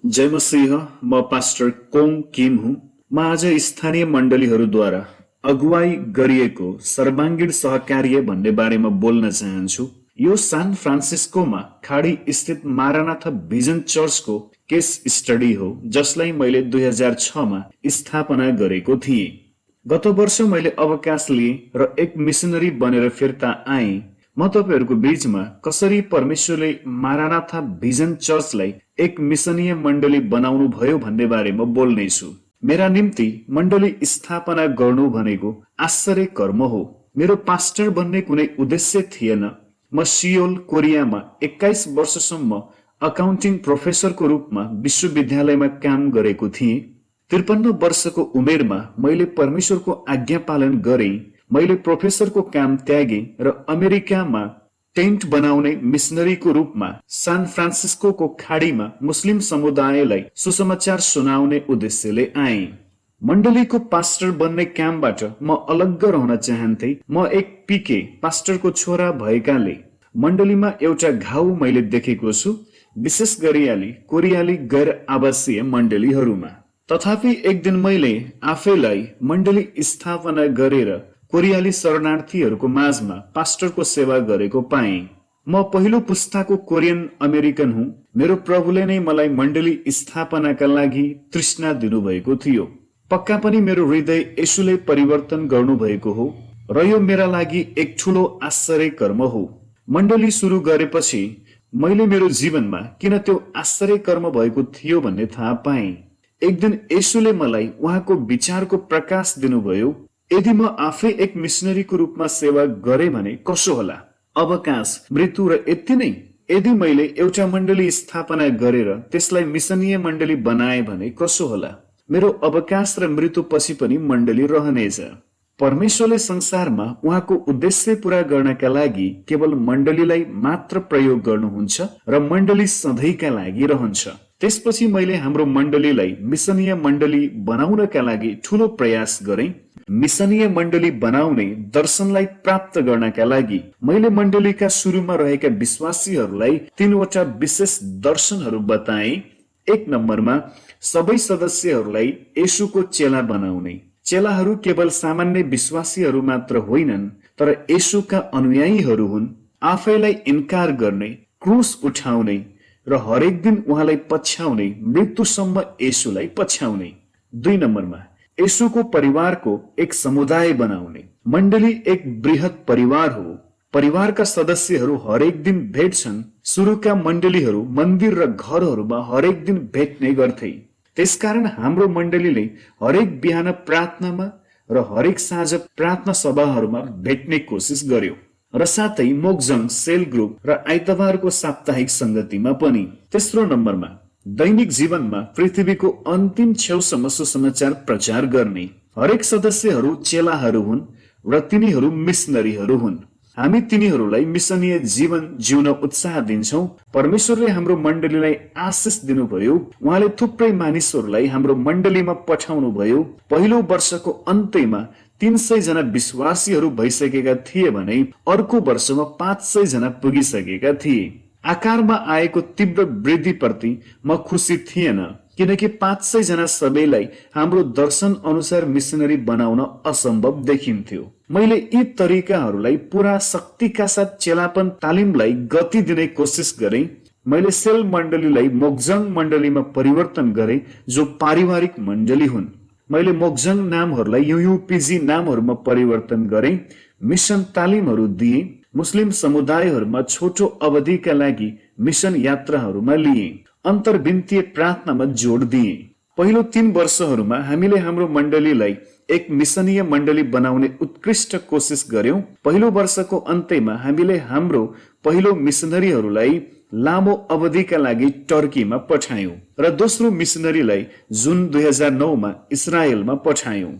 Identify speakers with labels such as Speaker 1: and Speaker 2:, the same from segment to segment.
Speaker 1: जय मसीह। म पास्टर कोङ किम हुँ। म आज स्थानीय मण्डलीहरूद्वारा अगुवाई गरिएको सर्वाङ्गीण सहकार्य भन्ने बारेमा बोल्न चाहन्छु। यो सान फ्रान्सिस्कोमा खाडी स्थित मारानाथा भिजन चर्चको केस स्टडी हो, जसलाई मैले 2006मा स्थापना गरेको थिएँ। गत वर्ष मैले अवकाश लिएँ र एक मिसनरी बनेर फिर्ता आएँ। म तपाईहरूको बीचमा कसरी परमेश्वरले मारानाथा भिजन चर्चलाई एक मिसनीय मण्डली बनाउनु भयो भन्ने बारेमा बोल्नेछु। मेरा निम्ति मण्डली स्थापना गर्नु भनेको आश्चर्य कर्म हो। मेरो पास्टर बन्ने कुनै उद्देश्य थिएन। म सियोल, कोरियामा 21 वर्षसम्म अकाउन्टिङ प्रोफेसरको रूपमा विश्वविद्यालयमा काम गरेको थिएँ। 53 वर्षको उमेरमा मैले परमेश्वरको आज्ञा पालन गरेँ। मैले प्रोफेसरको काम त्यागेँ र अमेरिकामा टेन्ट बनाउने मिसनरीको रूपमा सान फ्रान्सिस्कोको खाडीमा मुस्लिम समुदायलाई सुसमाचार सुनाउने उद्देश्यले आएँ। मण्डलीको पास्टर बन्ने कामबाट म अलग्ग रहन चाहन्थे। म एक पिके पास्टरको छोरा भएकाले मण्डलीमा एउटा घाउ मैले देखेको छु, विशेष गरियाली कोरियाली गैर आवासीय मण्डलीहरूमा। तथापि एक दिन मैले आफैलाई मण्डली स्थापना गरेर कोरियाली शरणार्थीहरूको माझमा पास्टरको सेवा गरेको पाएँ। म पहिलो पुस्ताको कोरियन अमेरिकन हुँ। मेरो प्रभुले नै मलाई मण्डली स्थापनाका लागि तृष्णा दिनुभएको थियो। पक्का पनि मेरो हृदय येशूले परिवर्तन गर्नुभएको हो र यो मेरा लागि एक ठूलो आश्चर्य कर्म हो। मण्डली सुरु गरेपछि मैले मेरो जीवनमा किन त्यो आश्चर्य कर्म भएको थियो भन्ने थाहा पाएँ। एक दिन येशूले मलाई उहाँको विचारको प्रकाश दिनुभयो। यदि म आफै एक मिसनरीको रूपमा सेवा गरे भने कसो होला? अवकाश, मृत्यु र यति नै? यदि मैले एउटा मण्डली स्थापना गरेर त्यसलाई मिसनीय मण्डली बनाए भने कसो होला? मेरो अवकाश र मृत्यु पछि पनि मण्डली रहनेछ। परमेश्वरले संसारमा उहाँको उद्देश्य पूरा गर्नका लागि केवल मण्डलीलाई मात्र प्रयोग गर्नुहुन्छ र मण्डली सधैँका लागि रहन्छ। त्यसपछि मैले हाम्रो मण्डलीलाई मिसनीय मण्डली बनाउनका लागि ठूलो प्रयास गरेँ। मिसनीय मण्डली बनाउने दर्शनलाई प्राप्त गर्नका लागि मैले मण्डलीका सुरुमा रहेका विश्वासीहरूलाई 3वटा विशेष दर्शनहरू बताएँ। 1 नम्बरमा सबै सदस्यहरूलाई येशूको चेला बनाउने। चेलाहरू केवल सामान्य विश्वासीहरू मात्र होइनन्, तर येशूका अनुयायीहरू हुन्। आफैलाई इन्कार गर्ने, क्रुस उठाउने र हरेक दिन उहाँलाई पछ्याउने, मृत्युसम्म येशूलाई पछ्याउने। 2 नम्बरमा येशूको परिवारको एक समुदाय बनाउने। मण्डली एक बृहत परिवार हो। परिवारका सदस्यहरू हरेक दिन भेट्छन्। सुरुका मण्डलीहरू मन्दिर र घरहरूमा हरेक दिन भेट्ने गर्थे। त्यसकारण हाम्रो मण्डलीले हरेक बिहान प्रार्थनामा र हरेक साँझ प्रार्थना सभाहरूमा भेट्ने कोसिस गर्यो र साथै मोक्जङ, सेल ग्रुप र आइतबारको साप्ताहिक संगतिमा पनि। 3 नम्बरमा दैनिक जीवनमा पृथ्वीको अन्तिम छेउसम्म सुसमाचार प्रचार गर्ने। हरेक सदस्यहरू चेलाहरू हुन् र तिनीहरू मिसनरीहरू हुन्। हामी तिनीहरूलाई मिसनीय जीवन जिउन उत्साह दिन्छौँ। परमेश्वरले हाम्रो मण्डलीलाई आशिष दिनुभयो। उहाँले थुप्रै मानिसहरूलाई हाम्रो मण्डलीमा पठाउनु भयो। पहिलो वर्षको अन्त्यमा 300 जना विश्वासीहरू भइसकेका थिए भने अर्को वर्षमा 500 जना पुगिसकेका थिए। आकारमा आएको तीव्र वृद्धिप्रति म खुसी थिएन, किनकि 500 जना सबैलाई हाम्रो दर्शन अनुसार मिसनरी बनाउन असम्भव देखिन्थ्यो। मैले यी तरिकाहरूलाई पूरा शक्तिका साथ चेलापन तालिमलाई गति दिने कोसिस गरेँ। मैले सेल मण्डलीलाई मोक्जङ मण्डलीमा परिवर्तन गरेँ, जो पारिवारिक मण्डली हुन्। मैले मोक्जङ नामहरूलाई युयुपिजी नामहरूमा परिवर्तन गरेँ। मिसन तालिमहरू दिएँ। मुस्लिम समुदायहरूमा छोटो अवधिका लागि मिसन यात्राहरूमा लिएँ। अन्तर्विन्तीय प्रार्थनामा जोड दिएँ। पहिलो 3 वर्षहरूमा हामीले हाम्रो मण्डलीलाई एक मिसनीय मण्डली बनाउने उत्कृष्ट कोसिस गर्यौं। पहिलो वर्षको अन्त्यमा हामीले हाम्रो पहिलो मिसनरीहरूलाई लामो अवधिका लागि टर्कीमा पठायौं र दोस्रो मिसनरीलाई जुन 2009 मा इजरायलमा पठायौं।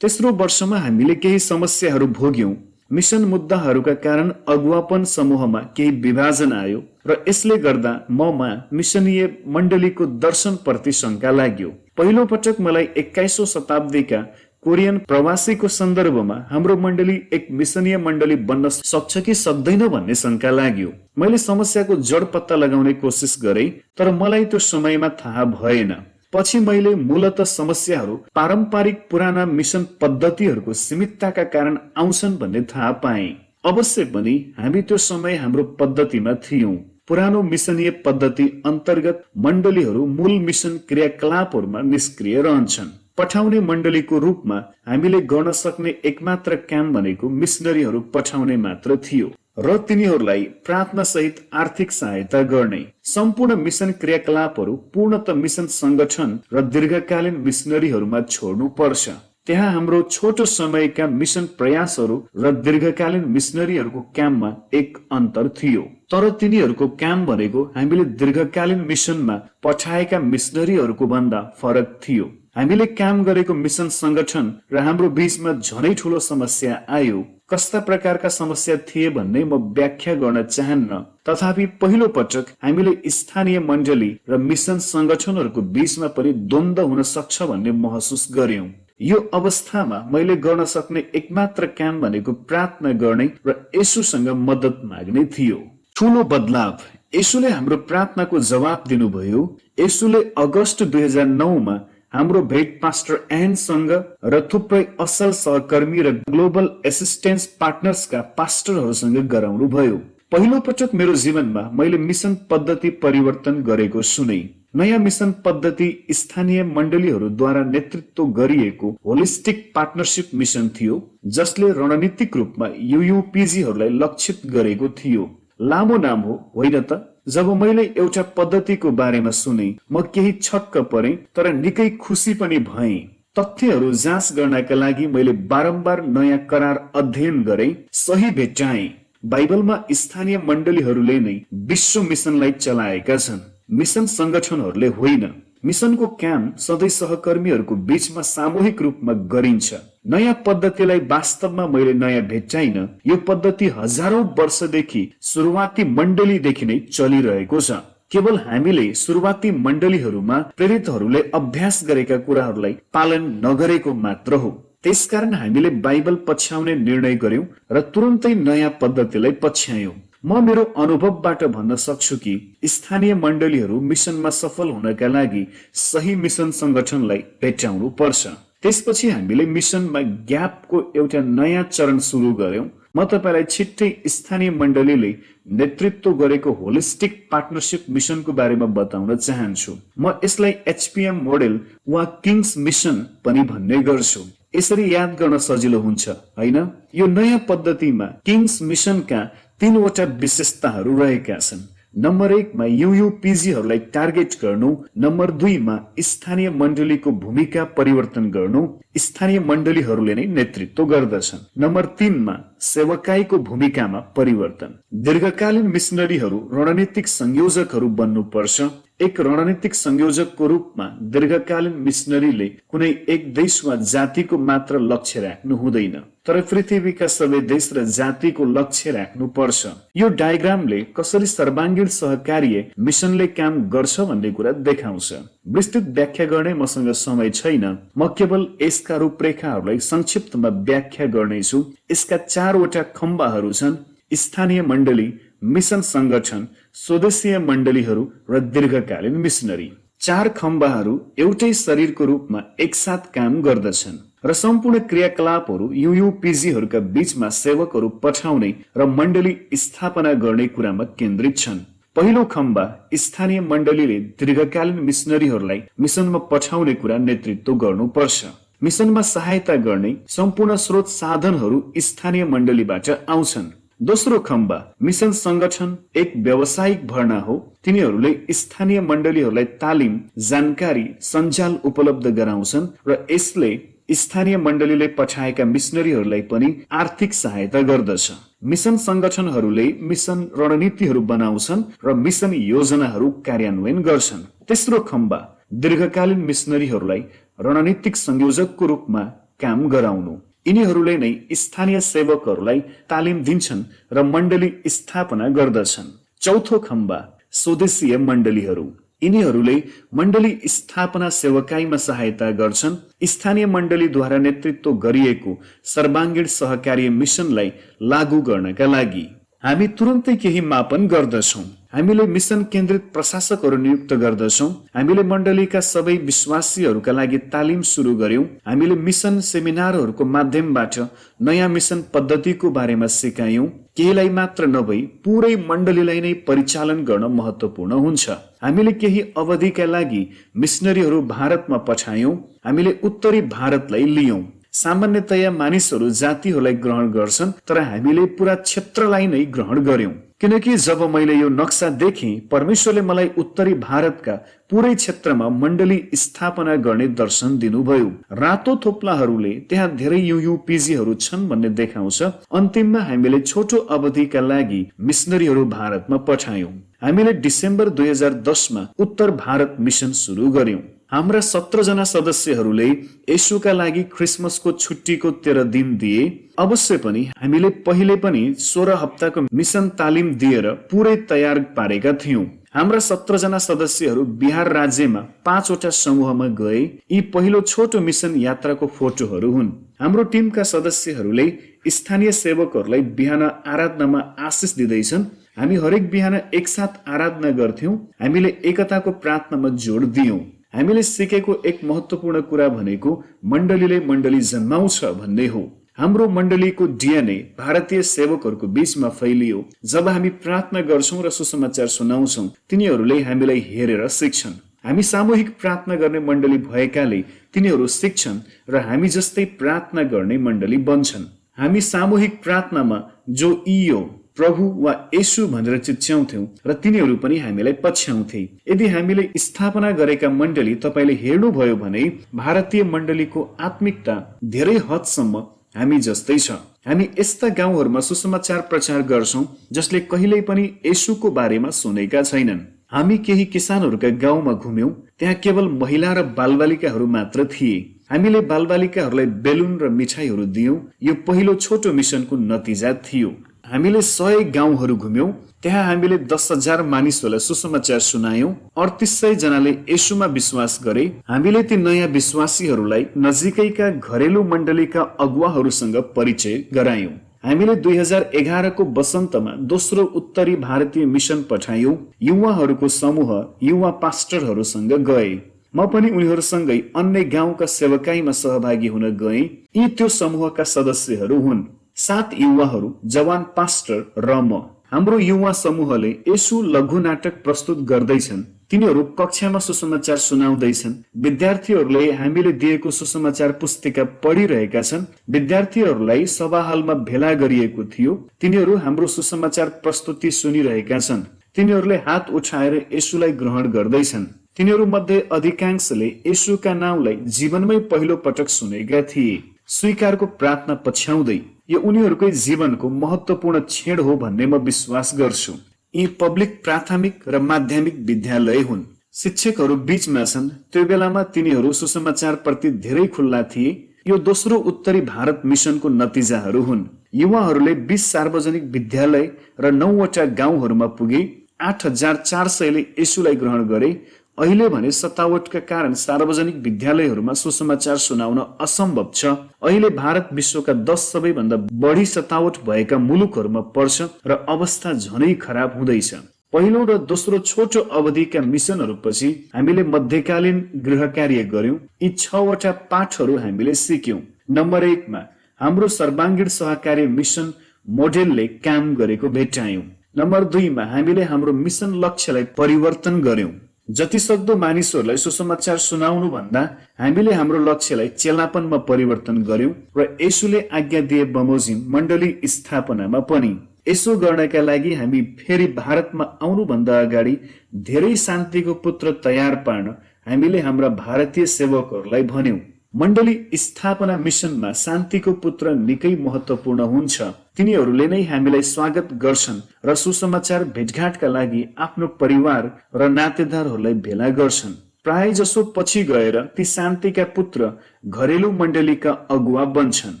Speaker 1: तेस्रो वर्षमा हामीले केही समस्याहरू भोग्यौं। मिसन मुद्दाहरूका कारण अगुवापन समूहमा केही विभाजन आयो र यसले गर्दा ममा मिसनीय मण्डलीको दर्शनप्रति शंका लाग्यो। पहिलो पटक मलाई 21औं शताब्दीका कोरियन प्रवासीको सन्दर्भमा हाम्रो मण्डली एक मिसनीय मण्डली बन्न सक्छ कि सक्दैन भन्ने शंका लाग्यो। मैले समस्याको जड पत्ता लगाउने कोसिस गरे, तर मलाई त्यो समयमा थाहा भएन। पछि मैले मूलतः समस्याहरू पारम्परिक पुराना मिसन पद्धतिहरूको सीमितताका कारण आउँछन् भन्ने थाहा पाएँ। अवश्य पनि हामी त्यो समय हाम्रो पद्धतिमा थियौं। पुरानो मिसनीय पद्धति अन्तर्गत मण्डलीहरू मूल मिसन क्रियाकलापहरूमा निष्क्रिय रहन्छन्। पठाउने मण्डलीको रूपमा हामीले गर्न सक्ने एकमात्र काम भनेको मिसनरीहरू पठाउने मात्र थियो र तिनीहरूलाई प्रार्थना सहित आर्थिक सहायता गर्ने। सम्पूर्ण मिसन क्रियाकलापहरू पूर्णतः मिसन संगठन र दीर्घकालीन मिसनरीहरूमा छोड्नु पर्छ। त्यहाँ हाम्रो छोटो समयका मिसन प्रयासहरू र दीर्घकालीन मिसनरीहरूको काममा एक अन्तर थियो, तर तिनीहरूको काम भनेको हामीले दीर्घकालीन मिसनमा पठाएका मिसनरीहरूको भन्दा फरक थियो। हामीले काम गरेको मिसन संगठन र हाम्रो बीचमा झनै ठूलो समस्या आयो। कस्ता प्रकारका समस्या थिए भन्ने म व्याख्या गर्न चाहन्न, तथापि पहिलो पटक हामीले स्थानीय मण्डली र मिसन संगठनहरूको बीचमा पनि द्वन्द्व हुन सक्छ भन्ने महसुस गर्यौं। यो अवस्थामा मैले गर्न सक्ने एकमात्र काम भनेको प्रार्थना गर्ने र येशूसँग मद्दत माग्ने थियो। ठूलो बदलाव। येशूले हाम्रो प्रार्थनाको जवाब दिनुभयो। येशूले अगस्त 2009 मा हाम्रो भेट पास्टर एनसँग र थुप्रै असल सहकर्मी र ग्लोबल एसिस्टेन्स पार्टनर्सका पास्टरहरूसँग गराउनु भयो। पहिलो पटक मेरो जीवनमा मैले मिसन पद्धति परिवर्तन गरेको सुने। नयाँ मिसन पद्धति स्थानीय मण्डलीहरूद्वारा नेतृत्व गरिएको होलिस्टिक पार्टनरशिप मिसन थियो, जसले रणनीतिक रूपमा युयुपीजीहरूलाई लक्षित गरेको थियो। लामो नाम हो होइन त? जब मैले एउटा पद्धतिको बारेमा सुने, म केही छक्क परे, तर निकै खुसी पनि भएँ। तथ्यहरू जाँच गर्नका लागि मैले बारम्बार नयाँ करार अध्ययन गरे, सही भेट्टाएँ। बाइबलमा स्थानीय मण्डलीहरूले नै विश्व मिसनलाई चलाएका छन्, मिसन संगठनहरूले होइन। मिसनको काम सधैँ सहकर्मीहरूको बीचमा सामूहिक रूपमा गरिन्छ। नयाँ पद्धतिलाई वास्तवमा मैले नयाँ भेट्टाइन। यो पद्धति हजारौं वर्षदेखि सुरुवाती मण्डलीदेखि नै चलिरहेको छ। केवल हामीले सुरुवाती मण्डलीहरूमा प्रेरितहरूले अभ्यास गरेका कुराहरूलाई पालन नगरेको मात्र हो। त्यसकारण हामीले बाइबल पछ्याउने निर्णय गर्यौं र तुरन्तै नयाँ पद्धतिलाई पछ्यायौं। म मेरो अनुभवबाट भन्न सक्छु कि स्थानीय मण्डलीहरू मिसनमा सफल हुनका लागि सही मिसन संगठनलाई भेट्टाउनु पर्छ। त्यसपछि हामीले मिसनमा ग्यापको एउटा नयाँ चरण सुरु गर्यौं। म तपाईलाई छिट्टै स्थानीय मण्डलीले नेतृत्व गरेको होलिस्टिक पार्टनरशिप मिसनको बारेमा बताउन चाहन्छु। म यसलाई एचपीएम मोडेल वा किङ्स मिसन पनि भन्ने गर्छु। यसरी याद गर्न सजिलो हुन्छ हैन? यो नयाँ पद्धतिमा किङ्स मिसनका 3 वटा विशेषताहरू रहेका छन्। नम्बर 1 मा युयुपीजीहरूलाई टार्गेट गर्नु, नम्बर 2 मा स्थानीय मण्डलीको भूमिका परिवर्तन गर्नु, स्थानीय मण्डलीहरूले नै नेतृत्व गर्दछन्, नम्बर 3 मा सेवकाईको भूमिकामा परिवर्तन। दीर्घकालीन मिसनरीहरू रणनीतिक संयोजकहरू बन्नुपर्छ। एक रणनीतिक संयोजकको रूपमा दीर्घकालीन मिसनरीले कुनै एक देश वा जातिको मात्र लक्ष्य राख्नु हुँदैन, तर पृथ्वीका सबै देश र जातिको लक्ष्य राख्नु पर्छ। यो डायग्रामले कसरी सर्वाङ्गीण सहकार्य मिसनले काम गर्छ भन्ने कुरा देखाउँछ। विस्तृत व्याख्या गर्ने मसँग समय छैन। म केवल यसका रूपरेखाहरूलाई संक्षिप्तमा व्याख्या गर्नेछु। यसका 4 वटा खम्बाहरू छन्: स्थानीय मण्डली, मिसन संगठन, स्वदेशीय मण्डलीहरू र दीर्घकालीन मिसनरी। 4 खम्बाहरू एउटै शरीरको रूपमा एकसाथ काम गर्दछन् र सम्पूर्ण क्रियाकलापहरू युयुपीजीहरूका बीचमा सेवकहरू पठाउने र मण्डली स्थापना गर्ने कुरामा केन्द्रित छन्। पहिलो खम्बा स्थानीय मण्डलीले दीर्घकालीन मिसनरीहरूलाई मिसनमा पठाउने कुरा नेतृत्व गर्नुपर्छ। मिसनमा सहायता गर्ने सम्पूर्ण स्रोत साधनहरू स्थानीय मण्डलीबाट आउँछन्। दोस्रो खम्बा मिसन संगठन एक व्यावसायिक भर्ना हो। तिनीहरूले स्थानीय मण्डलीहरूलाई तालिम, जानकारी, सञ्जाल उपलब्ध गराउँछन् र यसले स्थानीय मण्डलीले पठाएका मिसनरीहरूलाई पनि आर्थिक सहायता गर्दछ। मिसन संगठनहरूले मिसन रणनीतिहरू बनाउँछन् र मिसन योजनाहरू कार्यान्वयन गर्छन्। तेस्रो खम्बा दीर्घकालीन मिसनरीहरूलाई रणनीतिक संयोजकको रूपमा काम गराउनु। यिनीहरूले नै स्थानीय सेवकहरूलाई तालिम दिन्छन् र मण्डली स्थापना गर्दछन्। चौथो खम्बा स्वदेशीय मण्डलीहरू। यिनीहरूले मण्डली स्थापना सेवकाईमा सहायता गर्छन्। स्थानीय मण्डलीद्वारा नेतृत्व गरिएको सर्वाङ्गीण सहकार्य मिसनलाई लागू गर्नका लागि हामी तुरन्तै केही मापन गर्दछौँ। हामीले मिसन केन्द्रित प्रशासकहरू नियुक्त गर्दछौँ। हामीले मण्डलीका सबै विश्वासीहरूका लागि तालिम सुरु गर्यौं। हामीले मिसन सेमिनारहरूको माध्यमबाट नयाँ मिसन पद्धतिको बारेमा सिकायौं। केहीलाई मात्र नभई पुरै मण्डलीलाई नै परिचालन गर्न महत्त्वपूर्ण हुन्छ। हामीले केही अवधिका लागि मिसनरीहरू भारतमा पठायौं। हामीले उत्तरी भारतलाई लियौं। सामान्यतया मानिसहरू जातिहरूलाई ग्रहण गर्छन्, तर हामीले पूरा क्षेत्रलाई नै ग्रहण गर्यौं। किनकि जब मैले यो नक्सा देखेँ, परमेश्वरले मलाई उत्तरी भारतका पुरै क्षेत्रमा मण्डली स्थापना गर्ने दर्शन दिनुभयो। रातो थोप्लाहरूले त्यहाँ धेरै युयुपिजीहरू छन् भन्ने देखाउँछ। अन्तिममा हामीले छोटो अवधिका लागि मिसनरीहरू भारतमा पठायौं। हामीले डिसेम्बर 2010 मा उत्तर भारत मिसन सुरु गर्यौं। हाम्रा 17 जना सदस्यहरूले येशूका लागि क्रिसमसको छुट्टीको 13 दिन दिए। अवश्य पनि हामीले पहिले पनि 16 हप्ताको मिसन तालिम दिएर पुरै तयार पारेका थियौं। हाम्रा 17 जना सदस्यहरू बिहार राज्यमा 5 वटा समूहमा गए। यी पहिलो छोटो मिसन यात्राको फोटोहरू हुन्। हाम्रो टिमका सदस्यहरूले स्थानीय सेवकहरूलाई बिहान आराधनामा आशिष दिँदैछन्। हामी हरेक बिहान एकसाथ आराधना गर्थ्यौं। हामीले एकताको प्रार्थनामा जोड दियौं। हामीले सिकेको एक महत्त्वपूर्ण कुरा भनेको मण्डलीले मण्डली जन्माउँछ भन्ने हो। हाम्रो मण्डलीको डीएनए भारतीय सेवकहरूको बीचमा फैलियो। जब हामी प्रार्थना गर्छौं र सुसमाचार सुनाउँछौं, तिनीहरूले हामीलाई हेरेर सिक्छन्। हामी सामूहिक प्रार्थना गर्ने मण्डली भएकाले तिनीहरू सिक्छन् र हामी जस्तै प्रार्थना गर्ने मण्डली बन्छन्। हामी सामूहिक प्रार्थनामा जो इयो प्रभु वा येशू भनेर चिच्याउँथ्यौं र तिनीहरू पनि हामीलाई पछ्याउँथे। यदि हामीले स्थापना गरेका मण्डली तपाईले हेर्नुभयो भने भारतीय मण्डलीको आत्मिकता धेरै हदसम्म हामी जस्तै छ। हामी यस्ता गाउँहरूमा सुसमाचार प्रचार गर्छौं जसले कहिल्यै पनि येशूको बारेमा सुनेका छैनन्। हामी केही किसानहरूका गाउँमा घुम्यौं। त्यहाँ केवल महिला र बालबालिकाहरू मात्र थिए। हामीले बालबालिकाहरूलाई बेलुन र मिठाईहरू दियौं। यो पहिलो छोटो मिसनको नतिजा थियो। हामीले 100 गाउँहरू घुम्यौं। त्यहाँ हामीले 10,000 मानिसहरूलाई सुसमाचार सुनायौं। 3800 जनाले येशूमा विश्वास गरे। हामीले ती नयाँ विश्वासीहरूलाई नजिकैका घरेलु मण्डलीका अगुवाहरूसँग परिचय गरायौं। हामीले 2011 को वसन्तमा दोस्रो उत्तरी भारतीय मिसन पठायौं। युवाहरूको समूह युवा पास्टरहरूसँग गए। म पनि उनीहरूसँगै अन्य गाउँका सेवकाईमा सहभागी हुन गए। यी त्यो समूहका सदस्यहरू हुन्। 7 युवाहरू, जवान पास्टर र म। हाम्रो युवा समूहले येशू लघु नाटक प्रस्तुत गर्दैछन्। तिनीहरू कक्षामा सुसमाचार सुनाउँदैछन्। विद्यार्थीहरूले हामीले दिएको सुसमाचार पुस्तिका पढिरहेका छन्। विद्यार्थीहरूलाई सभाहालमा भेला गरिएको थियो। तिनीहरू हाम्रो सुसमाचार प्रस्तुति सुनिरहेका छन्। तिनीहरूले हात उठाएर येशूलाई ग्रहण गर्दैछन्। तिनीहरू मध्ये अधिकांशले येशूका नाउँलाई जीवनमै पहिलो पटक सुनेका थिए। स्वीकारको प्रार्थना पछ्याउँदै यो उनीहरूकै जीवनको महत्त्वपूर्ण क्षण हो भन्ने म विश्वास गर्छु। यी पब्लिक प्राथमिक र माध्यमिक विद्यालय हुन्। शिक्षकहरू बीचमा छन्। त्यो बेलामा तिनीहरू सुसमाचार प्रति धेरै खुल्ला थिए। यो दोस्रो उत्तरी भारत मिसनको नतिजाहरू हुन्। युवाहरूले 20 सार्वजनिक विद्यालय र 9 वटा गाउँहरूमा पुगे। 8400 ले येशूलाई ग्रहण गरे। अहिले भने सतावटका कारण सार्वजनिक विद्यालयहरूमा सुसमाचार सुनाउन असम्भव छ। अहिले भारत विश्वका 10 सबैभन्दा बढी सतावट भएका मुलुकहरूमा पर्छ र अवस्था झनै खराब हुँदैछ। पहिलो र दोस्रो छोटो अवधिका मिसनहरूपछि हामीले मध्यकालीन गृह कार्य गर्यौं। यी 6 वटा पाठहरू हामीले सिक्यौं। नम्बर 1 मा हाम्रो सर्वाङ्गीण सहकार्य मिसन मोडेलले काम गरेको भेट्टायौं। नम्बर 2 मा हामीले हाम्रो मिसन लक्ष्यलाई परिवर्तन गर्यौं। जति सक्दो मानिसहरूलाई सुसमाचार सुनाउनु भन्दा हामीले हाम्रो लक्ष्यलाई चेलापनमा परिवर्तन गर्यौं र येशूले आज्ञा दिए बमोजिम मण्डली स्थापनामा पनि। यसो गर्नका लागि हामी फेरि भारतमा आउनुभन्दा अगाडि धेरै शान्तिको पुत्र तयार पार्न हामीले हाम्रा भारतीय सेवकहरूलाई भन्यौं। मण्डली स्थापना मिसनमा शान्तिको पुत्र निकै महत्त्वपूर्ण हुन्छ। तिनीहरूले नै हामीलाई स्वागत गर्छन् र सुसमाचार भेटघाटका लागि आफ्नो परिवार र नातेदारहरूलाई भेला गर्छन्। प्राय जसो पछि गएर ती शान्तिका पुत्र घरेलु मण्डलीका अगुवा बन्छन्।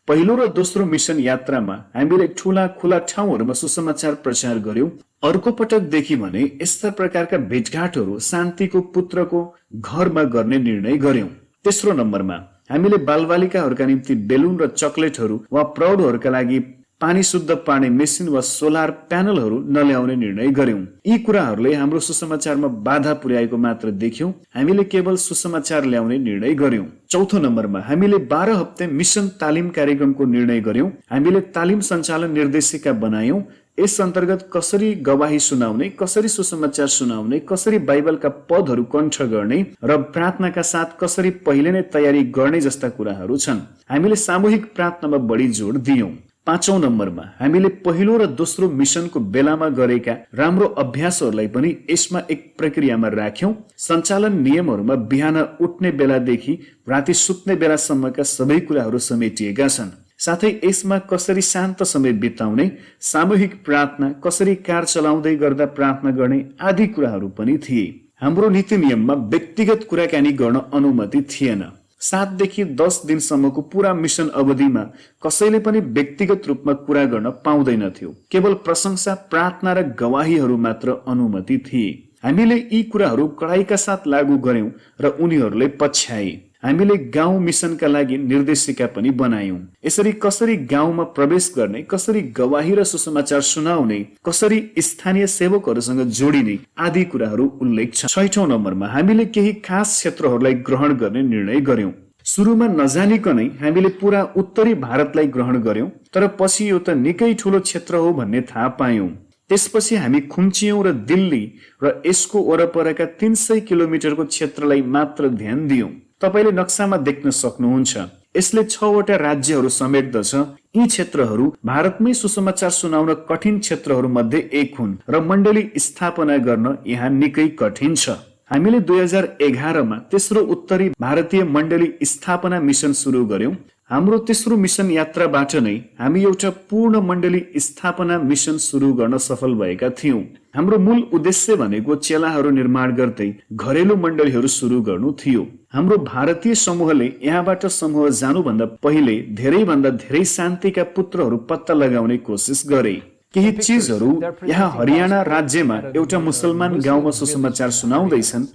Speaker 1: पहिलो र दोस्रो मिसन यात्रामा हामीले ठूला खुला ठाउँहरूमा सुसमाचार प्रचार गर्यौं। अर्को पटकदेखि भने यस्ता प्रकारका भेटघाटहरू शान्तिको पुत्रको घरमा गर्ने निर्णय गर्यौं। तेस्रो नम्बरमा हामीले बालबालिकाहरूका निम्ति बेलुन र चकलेटहरू वा प्रौढहरूका लागि पानी शुद्ध पार्ने मेसिन वा सोलर प्यानलहरू नल्याउने निर्णय गर्यौं। यी कुराहरूले हाम्रो सुसमाचारमा बाधा पुर्याएको मात्र देख्यौं, हामीले केवल सुसमाचार ल्याउने निर्णय गर्यौं। चौथो नम्बरमा हामीले 12 हप्ते मिशन तालिम कार्यक्रमको निर्णय गर्यौं। हामीले तालिम सञ्चालन निर्देशिका बनायौं। यस अन्तर्गत कसरी गवाही सुनाउने, कसरी सुसमाचार सुनाउने, कसरी बाइबलका पदहरू कण्ठ गर्ने र प्रार्थनाका साथ कसरी पहिले नै तयारी गर्ने जस्ता कुराहरू छन्। हामीले सामूहिक प्रार्थनामा बढी जोड दियौं। पाँचौं नम्बरमा हामीले पहिलो र दोस्रो मिशनको बेलामा गरेका राम्रो अभ्यासहरूलाई पनि यसमा एक प्रक्रियामा राख्यौं। सञ्चालन नियमहरूमा बिहान उठ्ने बेलादेखि राति सुत्ने बेलासम्मका सबै कुराहरू समेटिएका छन्। साथै यसमा कसरी शान्त समय बिताउने, सामूहिक प्रार्थना, कसरी कार चलाउँदै गर्दा प्रार्थना गर्ने आदि कुराहरू पनि थिए। हाम्रो नीति नियममा व्यक्तिगत कुराकानी गर्न अनुमति थिएन। 7 देखि 10 दिनसम्मको पूरा मिशन अवधिमा कसैले पनि व्यक्तिगत रूपमा कुरा गर्न पाउँदैनथ्यो। केवल प्रशंसा, प्रार्थना र गवाहीहरू मात्र अनुमति थिए। हामीले यी कुराहरू कडाइका साथ लागू गर्यौं र उनीहरूले पछ्याए। हामीले गाउँ मिशनका लागि निर्देशिका पनि बनायौं। यसरी कसरी गाउँमा प्रवेश गर्ने, कसरी गवाही र सुसमाचार सुनाउने, कसरी स्थानीय सेवकहरूसँग जोडिने आदि कुराहरू उल्लेख छ। 6औं नम्बरमा हामीले केही खास क्षेत्रहरूलाई ग्रहण गर्ने निर्णय गर्यौं। सुरुमा नजानिकनै हामीले पूरा उत्तरी भारतलाई ग्रहण गर्यौं, तर पछि यो त निकै ठूलो क्षेत्र हो भन्ने थाहा पायौं। त्यसपछि हामी खुम्चियौं र दिल्ली र यसको वरपरका 300 किलोमिटरको क्षेत्रलाई मात्र ध्यान दियौं। तपाईले नक्सामा देख्न सक्नुहुन्छ, यसले 6 वटा राज्यहरू समेट्दछ। यी क्षेत्रहरू भारतमै सुसमाचार सुनाउन कठिन क्षेत्रहरू मध्ये एक हुन् र मण्डली स्थापना गर्न यहाँ निकै कठिन छ। हामीले 2011 मा तेस्रो उत्तरी भारतीय मण्डली स्थापना मिशन सुरु गर्यौं। हाम्रो तेस्रो मिशन यात्राबाट नै हामी एउटा पूर्ण मण्डली स्थापना मिशन सुरु गर्न सफल भएका थियौं। हाम्रो मूल उद्देश्य भनेको चेलाहरू निर्माण गर्दै घरेलु मण्डलीहरू सुरु गर्नु थियो। हाम्रो भारतीय समूहले यहाँबाट समूह जानुभन्दा पहिले धेरैभन्दा धेरै शान्तिका पुत्रहरू पत्ता लगाउने कोसिस गरे। केही चीजहरू यहाँ हरियाणा राज्यमा एउटा मुसलमान गाउँमा सुसमाचार सुनाउँदैछन्।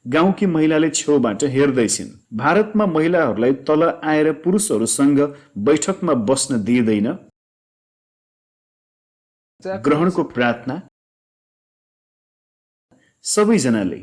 Speaker 1: गाउँकी महिलाले छेउबाट हेर्दैछिन्। भारतमा महिलाहरूलाई तल आएर पुरुषहरूसँग बैठकमा बस्न दिइदैन। ग्रहणको प्रार्थना सबैजनाले।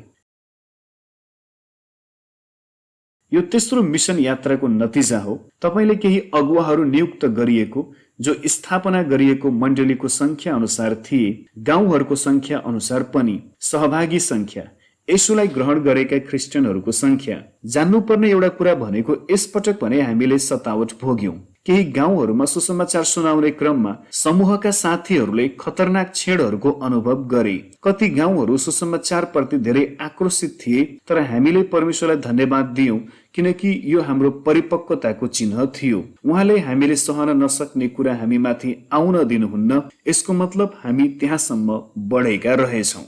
Speaker 1: यो तेस्रो मिशन यात्राको नतिजा हो। तपाईले केही अगुवाहरू नियुक्त गरिएको, जो स्थापना गरिएको मण्डलीको संख्या अनुसार थिए, गाउँहरूको संख्या अनुसार पनि सहभागी संख्या, यसुलाई ग्रहण गरेका ख्रिस्टियनहरूको संख्या। जान्नुपर्ने एउटा कुरा भनेको यसपटक भने हामीले सतावट भोग्यौं। केही गाउँहरूमा सुसमाचार सुनाउने क्रममा समूहका साथीहरूले खतरनाक छेडहरूको अनुभव गरे। कति गाउँहरू सुसमाचार प्रति धेरै आक्रोशित थिए, तर हामीले परमेश्वरलाई धन्यवाद दियौं किनकि यो हाम्रो परिपक्वताको चिन्ह थियो। उहाँले हामीले सहन नसक्ने कुरा हामी माथि आउन दिनुहुन्न। यसको मतलब हामी त्यहाँसम्म बढेका रहेछौं।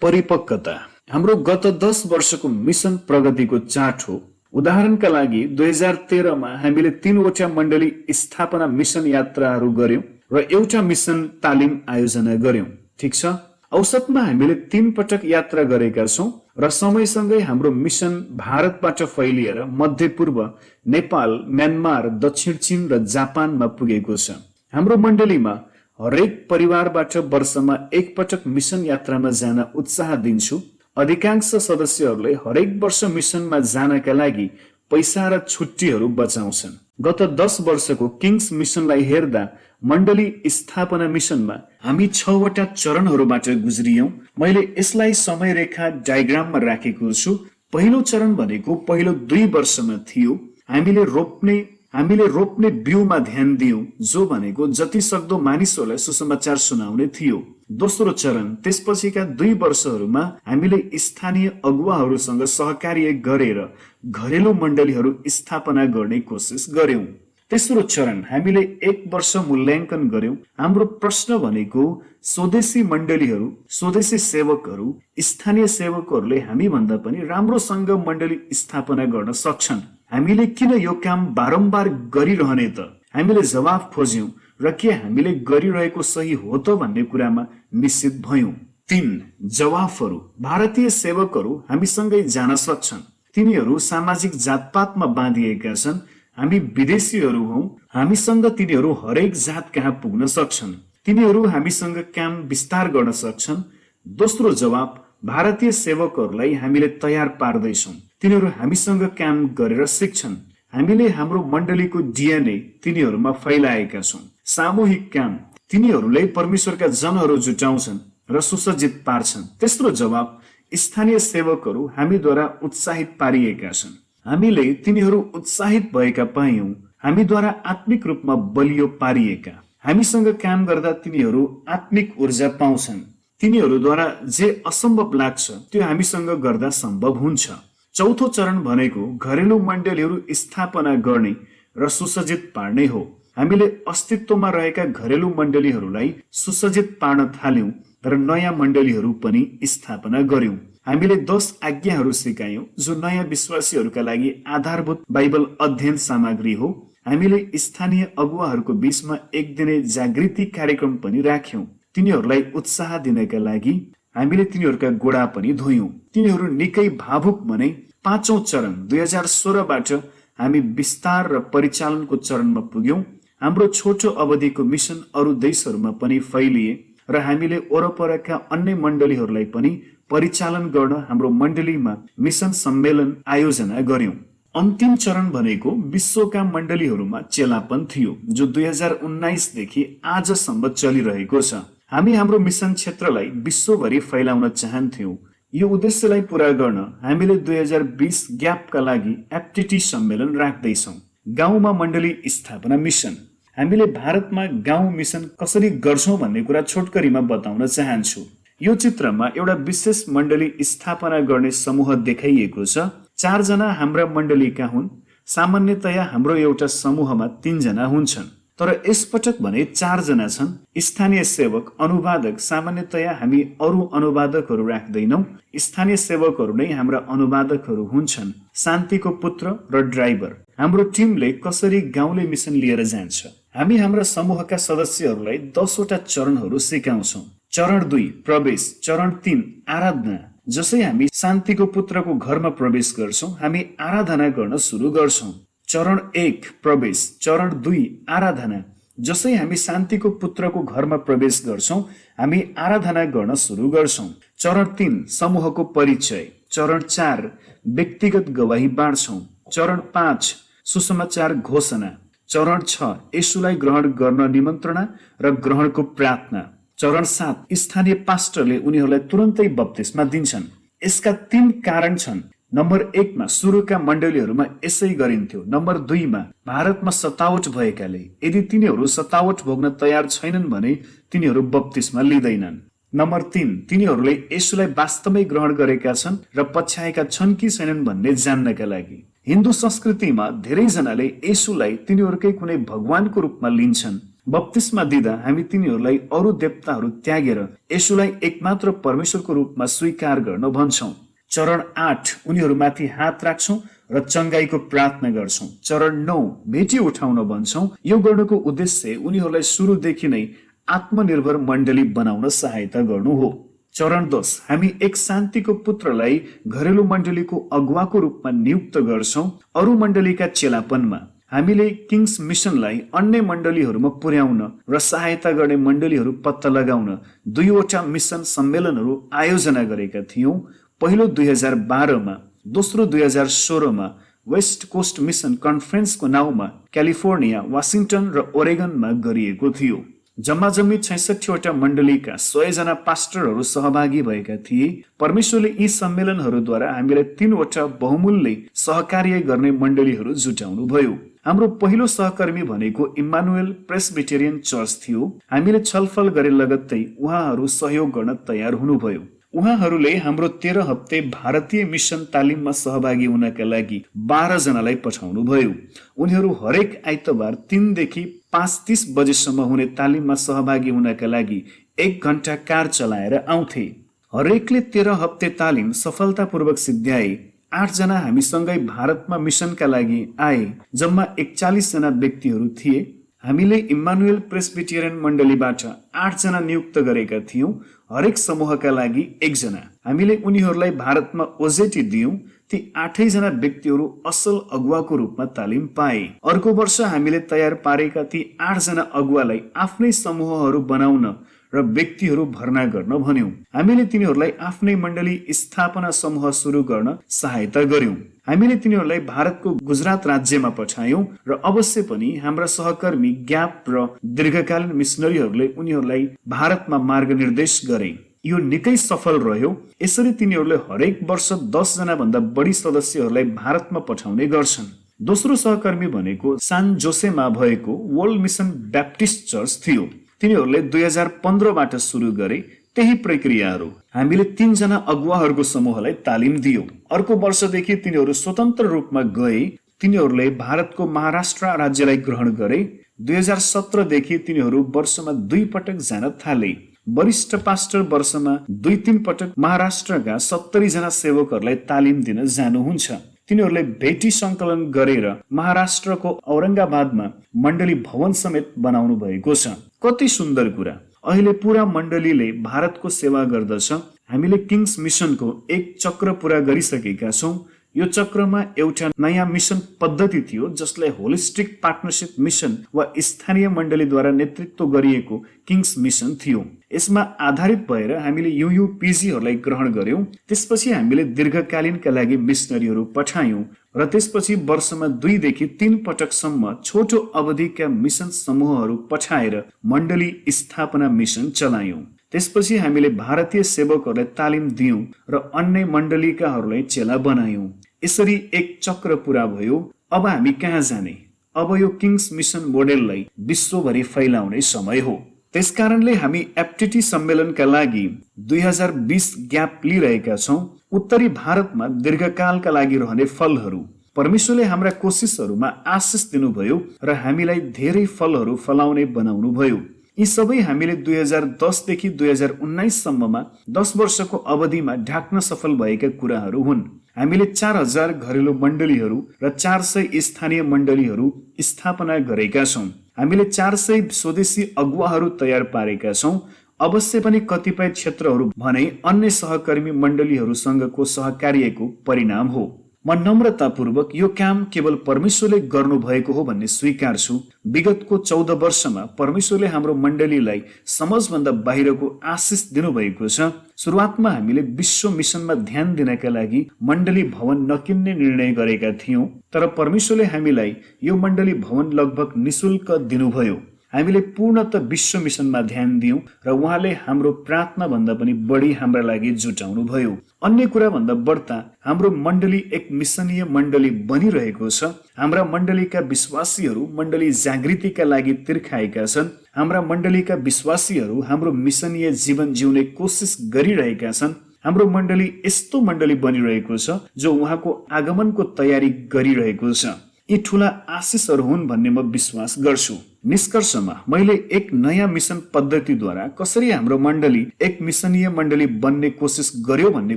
Speaker 1: परिपक्वता हाम्रो गत 10 वर्षको मिशन प्रगतिको चार्ट हो। उदाहरणका लागि 2013 मा हामीले 3 वटा मण्डली स्थापना मिशन यात्राहरू गर्यौं र एउटा मिशन तालिम आयोजना गर्यौं। ठीक छ, औसतमा हामीले 3 पटक यात्रा गरेका छौं र समयसँगै हाम्रो मिशन भारतबाट फैलिएर मध्यपूर्व, नेपाल, म्यानमार, दक्षिण चीन र जापानमा पुगेको छ। हाम्रो मण्डलीमा हरेक परिवारबाट वर्षमा 1 पटक मिशन यात्रामा जान उत्साह दिन्छु। अधिकांश सदस्यहरूले हरेक वर्ष मिशनमा जानका लागि पैसा र छुट्टीहरू बचाउँछन्। गत 10 वर्षको किङ्स मिशनलाई हेर्दा मण्डली स्थापना मिशनमा हामी 6 वटा चरणहरूबाट गुज्रियौं। मैले यसलाई समय रेखा डायग्राममा राखेको छु। पहिलो चरण भनेको पहिलो 2 वर्षमा थियो। हामीले रोप्ने बिउमा ध्यान दियौं, जो भनेको जति सक्दो मानिसहरूलाई सुसमाचार सुनाउने थियो। दोस्रो चरण त्यसपछिका 2 वर्षहरूमा हामीले स्थानीय अगुवाहरूसँग सहकार्य गरेर घरेलु मण्डलीहरू स्थापना गर्ने कोसिस गर्यौं। तेस्रो चरण हामीले 1 वर्ष मूल्याङ्कन गर्यौं। हाम्रो प्रश्न भनेको स्वदेशी मण्डलीहरू, स्वदेशी सेवकहरू, स्थानीय सेवकहरूले हामी भन्दा पनि राम्रोसँग मण्डली स्थापना गर्न सक्छन्। हामीले किन यो काम बारम्बार गरिरहने त? हामीले जवाफ खोज्यौं र के हामीले गरिरहेको सही हो त भन्ने कुरामा निश्चित भयौं। 3 जवाफहरू। भारतीय सेवकहरू हामीसँगै जान सक्छन्। तिनीहरू सामाजिक जातपातमा बाँधिएका छन्। हामी विदेशीहरू हौं, हामीसँग तिनीहरू हरेक जात कहाँ पुग्न सक्छन्। तिनीहरू हामीसँग काम विस्तार गर्न सक्छन्। दोस्रो जवाब, भारतीय सेवकहरूलाई हामीले तयार पार्दैछौं। तिनीहरू हामीसँग काम गरेर सिक्छन्। हामीले हाम्रो मण्डलीको DNA तिनीहरूमा फैलाएका छौं। सामूहिक काम। तिनीहरूले परमेश्वरका जनहरू जुटाउँछन् र सुसज्जित पार्छन्। तेस्रो जवाब, स्थानीय सेवकहरू हामीद्वारा उत्साहित पारिएका छन्। हामीले तिनीहरू उत्साहित भएका पायौं। हामीद्वारा आत्मिक रूपमा बलियो पारिएका। हामीसँग काम गर्दा तिनीहरू आत्मिक ऊर्जा पाउँछन्। तिनीहरूद्वारा जे असम्भव लाग्छ त्यो हामीसँग गर्दा सम्भव हुन्छ। चौथो चरण भनेको घरेलु मण्डलीहरू स्थापना गर्ने र सुसज्जित पार्ने हो। हामीले अस्तित्वमा रहेका घरेलु मण्डलीहरूलाई सुसज्जित पार्न थाल्यौं र नयाँ मण्डलीहरू पनि स्थापना गर्यौं। हामीले 10 आज्ञाहरू सिकायौं जो नयाँ विश्वासीहरूका लागि आधारभूत बाइबल अध्ययन सामग्री हो। हामीले स्थानीय अगुवाहरूको बीचमा एक दिने जागृति कार्यक्रम पनि राख्यौं। तिनीहरूलाई उत्साह दिनका लागि हामीले तिनीहरूका गोडा पनि धोयौं। तिनीहरू निकै भावुक बने। 5औं चरण 2016बाट हामी विस्तार र परिचालनको चरणमा पुग्यौं। हाम्रो छोटो अवधिको मिसन अरू देशहरूमा पनि फैलिए र हामीले वरपरका अन्य मण्डलीहरूलाई पनि परिचालन गर्न हाम्रो मण्डलीमा मिसन सम्मेलन आयोजना गर्यौं। अन्तिम चरण भनेको विश्वका मण्डलीहरूमा चेलापन थियो जो 2019 देखि आजसम्म चलिरहेको छ। हामी हाम्रो मिसन क्षेत्रलाई विश्वभरि फैलाउन चाहन्थ्यौं। यो उद्देश्यलाई पूरा गर्न हामीले 2020 ग्यापका लागि एप्टिटी सम्मेलन राख्दैछौं। गाउँमा मण्डली स्थापना मिसन। हामीले भारतमा गाउँ मिसन कसरी गर्छौं भन्ने कुरा छोटकरीमा बताउन चाहन्छु। यो चित्रमा एउटा विशेष मण्डली स्थापना गर्ने समूह देखाइएको छ। 4 जना हाम्रा मण्डलीका हुन्। सामान्यतया हाम्रो एउटा समूहमा 3 जना हुन्छन्, तर यसपटक भने 4 जना छन्। स्थानीय सेवक, अनुवादक। सामान्यतया हामी अरू अनुवादकहरू राख्दैनौं। स्थानीय सेवकहरू नै हाम्रा अनुवादकहरू हुन्छन्। शान्तिको पुत्र र ड्राइभर। हाम्रो टिमले कसरी गाउँले मिसन लिएर जान्छ। हामी हाम्रा समूहका सदस्यहरूलाई 10 वटा चरणहरू सिकाउँछौं। चरण 2 प्रवेश। चरण 3 आराधना। जसै हामी शान्तिको पुत्रको घरमा प्रवेश गर्छौं, हामी आराधना गर्न सुरु गर्छौं। चरण 1 प्रवेश। चरण 2 आराधना। जसै हामी शान्तिको पुत्रको घरमा प्रवेश गर्छौं, हामी आराधना गर्न सुरु गर्छौं। चरण 3 समूहको परिचय। चरण 4 व्यक्तिगत गवाही बाँड्छौं। चरण 5 सुसमाचार घोषणा। चरण 6 येशूलाई ग्रहण गर्न निमन्त्रणा र ग्रहणको प्रार्थना। चरण 7 स्थानीय पास्टरले उनीहरूलाई तुरन्तै बप्तिस्मा दिन्छन्। यसका 3 कारण छन्। नम्बर 1 मा सुरुका मण्डलीहरूमा यसै गरिन्थ्यो। नम्बर 2 मा भारतमा सतावट भएकाले यदि तिनीहरू सतावट भोग्न तयार छैनन् भने तिनीहरू बप्तिस्मा लिँदैनन्। नम्बर 3 तिनीहरूले येशूलाई वास्तवमै ग्रहण गरेका छन् र पछ्याएका छन् कि छैनन् भन्ने जान्नका लागि। हिन्दू संस्कृतिमा धेरैजनाले येशूलाई तिनीहरूकै कुनै भगवानको रूपमा लिन्छन्। बप्तिस्मा दिँदा हामी तिनीहरूलाई अरू देवताहरू त्यागेर येशूलाई एकमात्र परमेश्वरको रूपमा स्वीकार गर्न भन्छौं। चरण 8 उनीहरूमाथि हात राख्छौं र चङ्गाईको प्रार्थना गर्छौं। चरण 9 भेटी उठाउन भन्छौं। यो गर्नुको उद्देश्य उनीहरूलाई सुरुदेखि नै आत्मनिर्भर मण्डली बनाउन सहायता गर्नु हो। चरण 10 हामी एक शान्तिको पुत्रलाई घरेलु मण्डलीको अगुवाको रूपमा नियुक्त गर्छौं। अरू मण्डलीका चेलापनमा हामीले किङ्स मिसनलाई अन्य मण्डलीहरूमा पुर्याउन र सहायता गर्ने मण्डलीहरू पत्ता लगाउन 2 वटा मिसन सम्मेलनहरू आयोजना गरेका थियौं। पहिलो 2012 मा, दोस्रो 2016 मा वेस्ट कोस्ट मिसन कन्फरेन्सको नाउँमा क्यालिफोर्निया, वासिङटन र ओरेगनमा गरिएको थियो। जम्माजम्मी 66 वटा मण्डलीका 100 जना पास्टरहरू सहभागी भएका थिए। परमेश्वरले यी सम्मेलनहरूद्वारा हामीलाई 3 वटा बहुमूल्य सहकार्य गर्ने मण्डलीहरू जुटाउनु भयो। हाम्रो पहिलो सहकर्मी भनेको इम्मानुएल प्रेस्बिटेरियन चर्च थियो। हामीले छलफल गरे लगत्तै उहाँहरू सहयोग गर्न तयार हुनुभयो। उहाँहरूले हाम्रो 13 हप्ते भारतीय मिसन तालिममा सहभागी हुनका लागि 12 जनालाई पठाउनु भयो। उनीहरू हरेक आइतबार 3 देखि 5:30 बजेसम्म हुने तालिममा सहभागी हुनका लागि 1 घण्टा कार चलाएर आउँथे। हरेकले 13 हप्ते तालिम सफलतापूर्वक सिद्ध्याए। 8 जना हामीसँगै भारतमा मिसनका लागि आए। जम्मा 41 जना व्यक्तिहरू थिए। हामीले इम्मानुएल प्रेस्बिटेरियन मण्डलीबाट 8 जना नियुक्त गरेका थियौं, हरेक समूहका लागि 1 जना। हामीले उनीहरूलाई भारतमा ओजेटी दियौं। ती 8 जना व्यक्तिहरू असल अगुवाको रूपमा तालिम पाए। अर्को वर्ष हामीले तयार पारेका ती 8 जना अगुवालाई आफ्नै समूहहरू बनाउन र व्यक्तिहरू भर्ना गर्न भन्यौं। हामीले तिनीहरूलाई आफ्नै मण्डली स्थापना समूह सुरु गर्न सहायता गर्यौं। हामीले तिनीहरूलाई भारतको गुजरात राज्यमा पठायौं र अवश्य पनि हाम्रा सहकर्मी ग्याप र दीर्घकालीन मिसनरीहरूले उनीहरूलाई भारतमा मार्गनिर्देश गरे। यो निकै सफल रह्यो। यसरी तिनीहरूले हरेक वर्ष 10 जना भन्दा बढी सदस्यहरूलाई भारतमा पठाउने गर्छन्। दोस्रो सहकर्मी भनेको सान जोसेमा भएको वर्ल्ड मिसन ब्याप्टिस्ट चर्च थियो। तिनीहरूले 2015 बाट सुरु गरे त्यही प्रक्रियाहरू। हामीले 3 जना अगुवाहरूको समूहलाई तालिम दियौं। अर्को वर्षदेखि तिनीहरू स्वतन्त्र रूपमा गए। तिनीहरूले भारतको महाराष्ट्र राज्यलाई ग्रहण गरे। 2017 देखि तिनीहरू वर्षमा 2 पटक जान थाले। वरिष्ठ पास्टर वर्षमा 2-3 पटक महाराष्ट्रका 70 जना सेवकहरूलाई तालिम दिन जानुहुन्छ। तिनीहरूले भेटी संकलन गरेर महाराष्ट्रको औरंगाबादमा मण्डली भवन समेत बनाउनु भएको छ। कति सुन्दर कुरा। अहिले पूरा मण्डलीले भारतको सेवा गर्दछ। हामीले किङ्स मिसनको 1 चक्र पूरा गरिसकेका छौं। यो चक्रमा एउटा नयाँ मिसन पद्धति थियो जसलाई होलिस्टिक पार्टनरशिप मिसन वा स्थानीय मण्डलीद्वारा नेतृत्व गरिएको किङ्स मिसन थियो। यसमा आधारित भएर हामीले युयुपिजीहरूलाई ग्रहण गर्यौं। त्यसपछि हामीले दीर्घकालीनका लागि मिसनरीहरू पठायौं र त्यसपछि वर्षमा 2 देखि 3 पटकसम्म छोटो अवधिका मिसन समूहहरू पठाएर मण्डली स्थापना मिसन चलायौं। त्यसपछि हामीले भारतीय सेवकहरूलाई तालिम दियौं र अन्य मण्डलीकाहरूलाई चेला बनायौं। यसरी 1 चक्र पूरा भयो। अब हामी कहाँ जाने? अब यो किङ्स मिसन मोडेललाई विश्वभरि फैलाउने समय हो। त्यसकारणले हामी एफटीटी सम्मेलनका लागि 2020 ग्याप लिइरहेका छौं। उत्तरी भारतमा दीर्घकालका लागि रहने फलहरू। परमेश्वरले हाम्रा कोसिसहरूमा आशिष दिनुभयो र हामीलाई धेरै फलहरू फलाउने बनाउनु भयो। यी सबै हामीले 2010 देखि 2019 सम्ममा 10 वर्षको अवधिमा ढाक्न सफल भएका कुराहरू हुन्। हामीले 4000 घरेलु मण्डलीहरू र 400 स्थानीय मण्डलीहरू स्थापना गरेका छौं। हामीले 400 स्वदेशी अगुवाहरू तयार पारेका छौं। अवश्य पनि कतिपय क्षेत्रहरू भने अन्य सहकर्मी मण्डलीहरूसँगको सहकार्यको परिणाम हो। म नम्रतापूर्वक यो काम केवल परमेश्वरले गर्नु भएको हो भन्ने स्वीकार्छु। विगतको 14 वर्षमा परमेश्वरले हाम्रो मण्डलीलाई समझभन्दा बाहिरको आशिष दिनुभएको छ। सुरुवातमा हामीले विश्व मिसनमा ध्यान दिनका लागि मण्डली भवन नकिन्ने निर्णय गरेका थियौं, तर परमेश्वरले हामीलाई यो मण्डली भवन लगभग निशुल्क दिनुभयो। हामीले पूर्णतः विश्व मिसनमा ध्यान दियौं र उहाँले हाम्रो प्रार्थना भन्दा पनि बढी हाम्रा लागि जुटाउनु भयो। अन्य कुरा भन्दा बढ्ता हाम्रो मण्डली एक मिसनीय मण्डली बनिरहेको छ। हाम्रा मण्डलीका विश्वासीहरू मण्डली जागृतिका लागि तिर्खाएका छन्। हाम्रा मण्डलीका विश्वासीहरू हाम्रो मिसनीय जीवन जिउने कोसिस गरिरहेका छन्। हाम्रो मण्डली यस्तो मण्डली बनिरहेको छ जो उहाँको आगमनको तयारी गरिरहेको छ। यी ठूला आशिषहरू हुन् भन्ने म विश्वास गर्छु। निष्कर्षमा मैले एक नयाँ मिसन पद्धतिद्वारा कसरी हाम्रो मण्डली एक मिसनीय मण्डली बन्ने कोसिस गर्यो भन्ने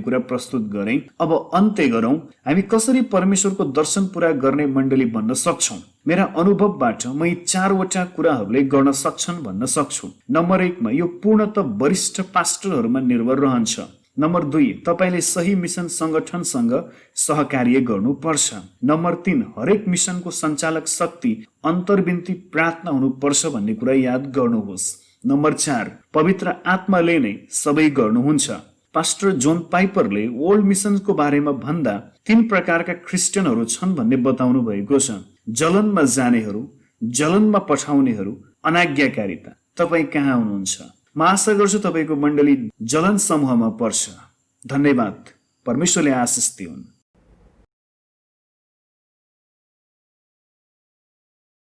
Speaker 1: कुरा प्रस्तुत गरेँ। अब अन्त्य गरौँ। हामी कसरी परमेश्वरको दर्शन पूरा गर्ने मण्डली बन्न सक्छौं? मेरा अनुभवबाट म यी 4वटा कुराहरूले गर्न सक्छन् भन्न सक्छु। नम्बर 1 मा यो पूर्णतः वरिष्ठ पास्टरहरूमा निर्भर रहन्छ। नम्बर 2, तपाईले सही मिसन संगठनसँग सहकार्य गर्नुपर्छ। नम्बर 3, हरेक मिसनको सञ्चालक शक्ति अन्तर्विन्ती प्रार्थना हुनुपर्छ भन्ने कुरा याद गर्नुहोस्। नम्बर 4, पवित्र आत्माले नै सबै गर्नुहुन्छ। पास्टर जोन पाइपरले वर्ल्ड मिसनको बारेमा भन्दा 3 प्रकारका क्रिस्चियनहरू छन् भन्ने बताउनु भएको छ। जलनमा जानेहरू, जलनमा पठाउनेहरू, अनाज्ञाकारिता। तपाई कहाँ हुनुहुन्छ? म आशा गर्छु तपाईको मण्डली जलन समूहमा पर्छ। धन्यवाद। परमेश्वरले आशिष दिउन्।